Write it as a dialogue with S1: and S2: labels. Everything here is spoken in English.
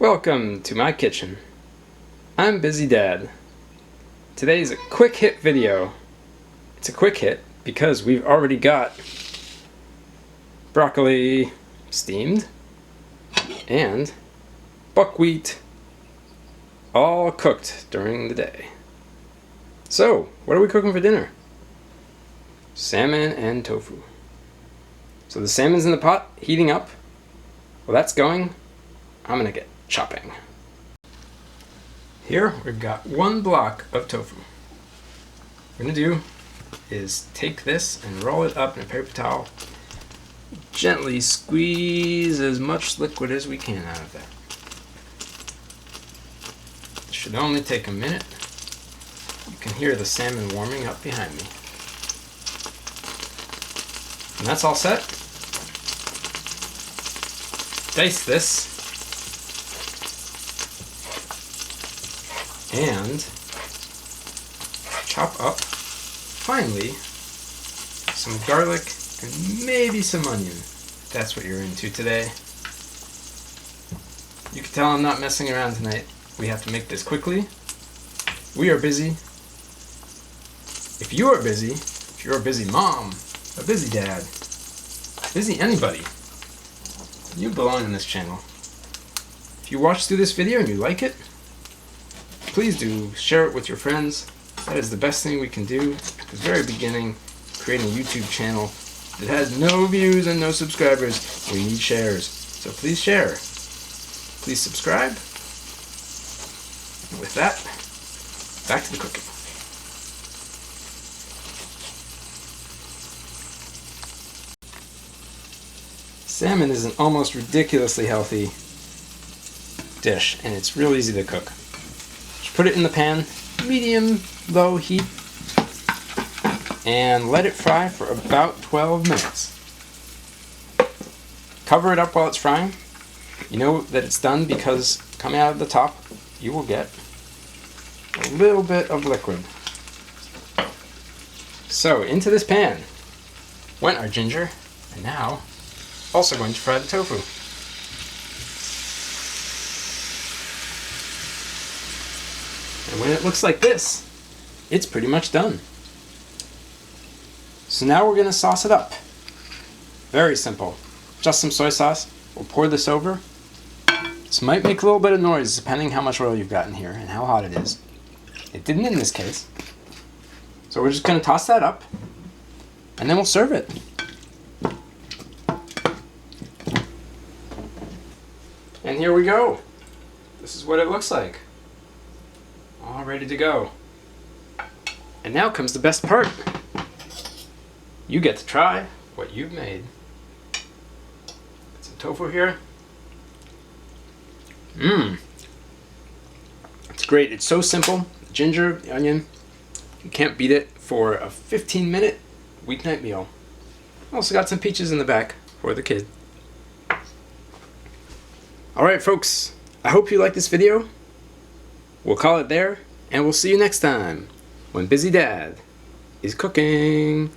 S1: Welcome to my kitchen. I'm Busy Dad. Today's a quick hit video. It's a quick hit because we've already got broccoli steamed and buckwheat all cooked during the day. So, what are we cooking for dinner? Salmon and tofu. So the salmon's in the pot, heating up. While that's going, I'm gonna get chopping. Here we've got 1 block of tofu. What we're gonna do is take this and roll it up in a paper towel. Gently squeeze as much liquid as we can out of that. It should only take a minute. You can hear the salmon warming up behind me. And that's all set. Dice this. And chop up, finely, some garlic and maybe some onion. If that's what you're into today. You can tell I'm not messing around tonight. We have to make this quickly. We are busy. If you are busy, if you're a busy mom, a busy dad, busy anybody, you belong in this channel. If you watch through this video and you like it, please do share it with your friends. That is the best thing we can do at the very beginning, creating a YouTube channel that has no views and no subscribers. We need shares. So please share. Please subscribe. And with that, back to the cooking. Salmon is an almost ridiculously healthy dish, and it's real easy to cook. Just put it in the pan, medium low heat, and let it fry for about 12 minutes. Cover it up while it's frying. You know that it's done because coming out of the top, you will get a little bit of liquid. So into this pan went our ginger, and now also going to fry the tofu. And when it looks like this, it's pretty much done. So now we're going to sauce it up. Very simple. Just some soy sauce. We'll pour this over. This might make a little bit of noise depending how much oil you've got in here and how hot it is. It didn't in this case. So we're just going to toss that up and then we'll serve it. And here we go. This is what it looks like. All ready to go. And now comes the best part. You get to try what you've made. Got some tofu here. It's great. It's so simple. The ginger, the onion. You can't beat it for a 15-minute weeknight meal. Also got some peaches in the back for the kid. Alright folks, I hope you like this video. We'll call it there, and we'll see you next time when Busy Dad is cooking.